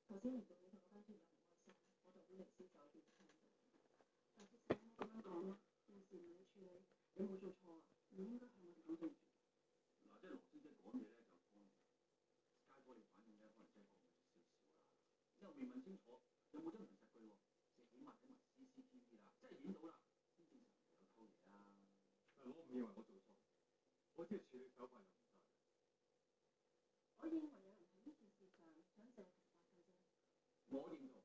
頭先連到你同嗰班團友唔開心，我就喺尼斯酒店聽到。但係其實我咁樣講啦，件事唔係你處理，你冇做錯啊，唔應該向我哋講對唔住。嗱，即係羅小姐講嘢咧就方便，街坊你反應咧可能真係講少少啦。又未問清楚有冇真憑實據喎，你起碼睇埋 CCTV 啦，真係見到啦，先證實有偷嘢啊！我唔認為我做錯，我只係處理手法有唔得。我認為有人喺呢件事上想借題發揮啫。我認同。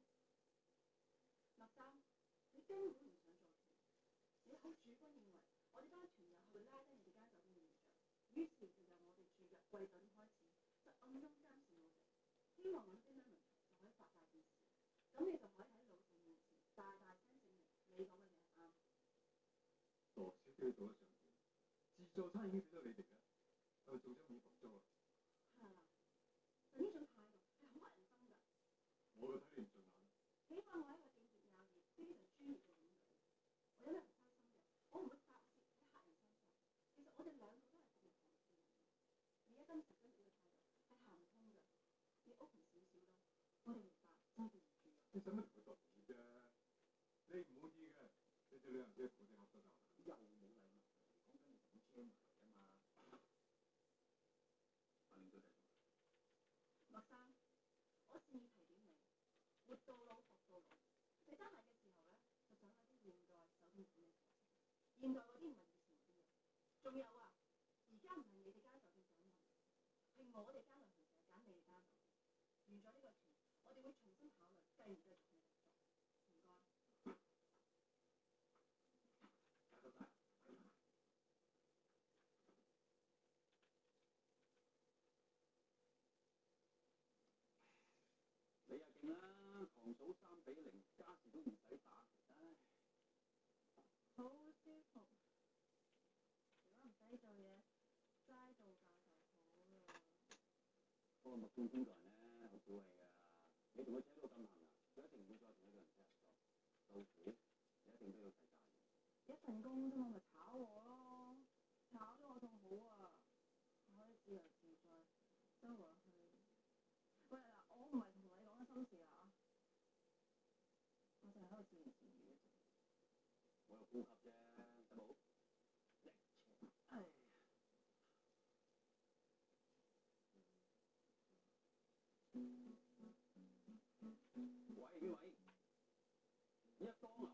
麥生，你根本唔想做團，你好主觀認為我哋班團友係會拉低你哋間酒店嘅形象，於是就由我哋住入貴酒店開始，就暗中監視我哋，希望揾啲咩問題就可以發大件事，咁你就可以喺老細面前大大聲證明你講嘅嘢係啱。羅小姐做得上點？自助餐已經俾咗你哋嘅，係咪做咗五分鐘啊？係啦，就呢種態度係好乞人憎㗎。我就睇你唔順眼。起碼我係一個敬業樂業、非常專業嘅領隊，我有咩唔開心嘅，我唔會發泄喺客人身上。其實我哋兩個都係服務行業嘅人，你一今時今日呢個態度係行唔通㗎。你 open 少少啦，我哋明白，真對唔住啊。你使乜同佢道歉啫？你唔滿意嘅，你哋旅行社同我哋合作就係。又冇禮物，講緊你咁車埋啊嘛。阿領隊繼續。麥生，我善意提點你，活到老學到老。你得閒嘅時候咧，就上下啲現代酒店管理課程。現代嗰啲唔係以前嗰啲嘢。仲有啊，而家唔係你哋間酒店揀問題，係我哋間旅行社揀你哋間酒店。完咗呢個團，我哋會重新考慮繼唔繼續同你合作。唔該。得晒。你又勁啦，狂數3-0，加時都唔使打，唉。好舒服。如果唔使做嘢，齋度假就好啦。不過麥冠天個人咧好小氣㗎，你同佢扯到咁行啊，佢一定唔會再同你個人車合作。到時你一定都要使價嘅。一份工啫嘛，咪炒我咯，炒咗我仲好啊，我可以自由自在，周圍去。喂嗱，我唔係同你講緊心事啊，我淨係喺度自言自語嘅啫。我有呼吸啫，得冇？唉。喂，邊位？一當啊？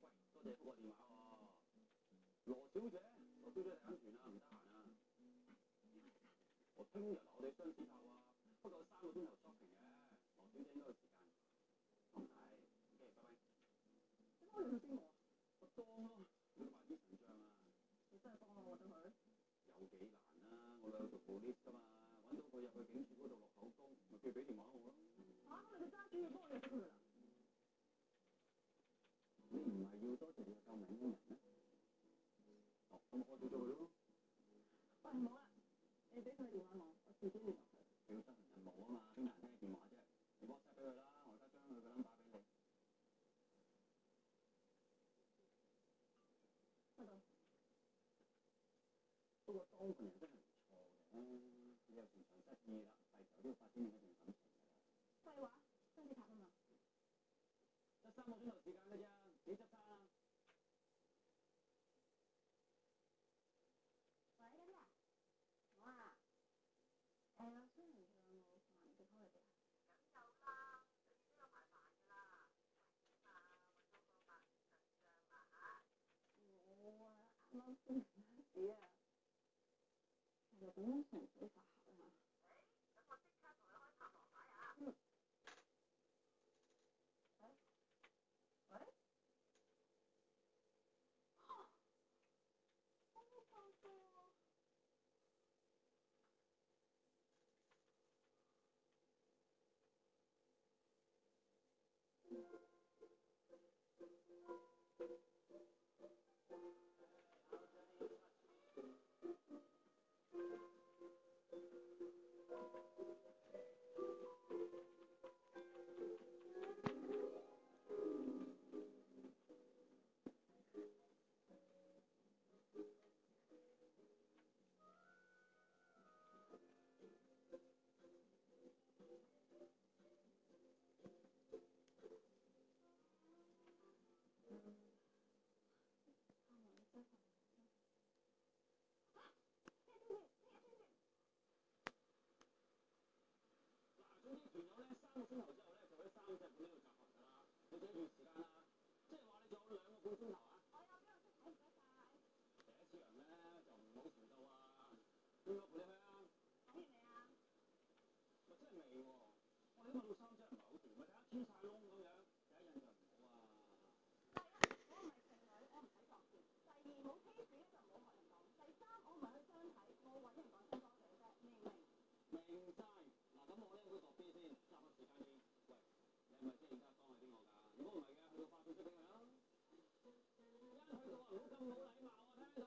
喂，多謝覆個電話喎。羅小姐，羅小姐睇緊團啊，唔得閒啊。我聽日我哋雙子頭啊，不過3個鐘頭 shopping 嘅，羅小姐應該有時間。我唔睇，OK，拜拜。點解我要去邊度啊？我當咯，你都賣啲神像啊。你真係幫我揾到佢？有幾難啊？我老友做 police 㗎嘛，揾到佢入去警署嗰度落口供，咪叫佢俾電話我咯。咁你就揸主意幫我約咗佢啦。你唔係要多謝你嘅救命恩人咩？哦，咁我開咗佢咯。喂，冇啦，你俾佢電話我自己聯絡佢。你要執行任務啊嘛，邊得閒聽電話啫？你 WhatsApp 俾佢啦，我而家將佢個 number 俾你。收到。不過當個人真係唔錯嘅，你又時常失意啦，係時候都要發展另一段感情㗎啦。廢話，雙子塔啊嘛。得3個鐘頭時間㗎咋，幾執生啊？喂，欣欣，我啊，我想問佢有冇飯食開嚟㗎？梗有啦，最近都有排飯㗎啦。點啊，揾到個白面神像啦嚇？我啊，啱啱先嚟啊，係咪咁樣純粹發姣啊？咁我即刻同佢開塔羅牌啊！喂喂，好爆炸啊！然後咧3個鐘頭之後咧就喺3隻館呢度集合㗎啦。你自己預時間啦，即係話你仲有2個半鐘頭啊！我有邊度出睇唔該晒。第一次嚟咧就唔好遲到啊！邊個陪你去啊？睇完未啊？喂，真係未喎！我哋問到3隻唔係好掂，咪睇下穿晒窿咁樣，第一印象唔好啊！第一，我唔係剩女，我唔使作詞。第二，冇 case 咧就唔好學人講。第三，我唔係去相睇，我揾人講聲多謝啫，明唔明？明晒。嗱咁我咧會度 B 先，集合時間先。喂，你係咪即係而家當係邊個㗎？如果唔係嘅，去到發信息俾佢啦。一去到啊，唔好咁冇禮貌啊，聽到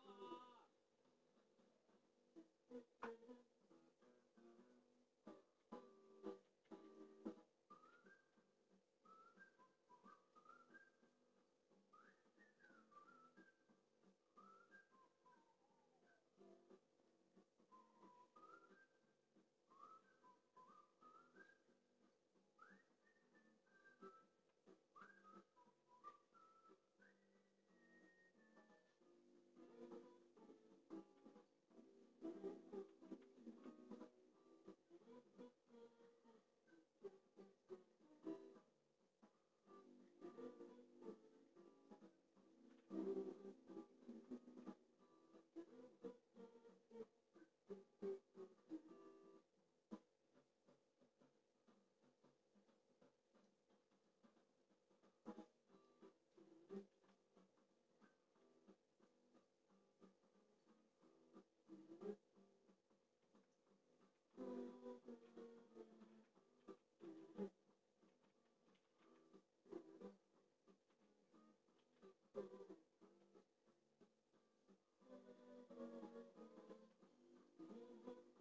啊！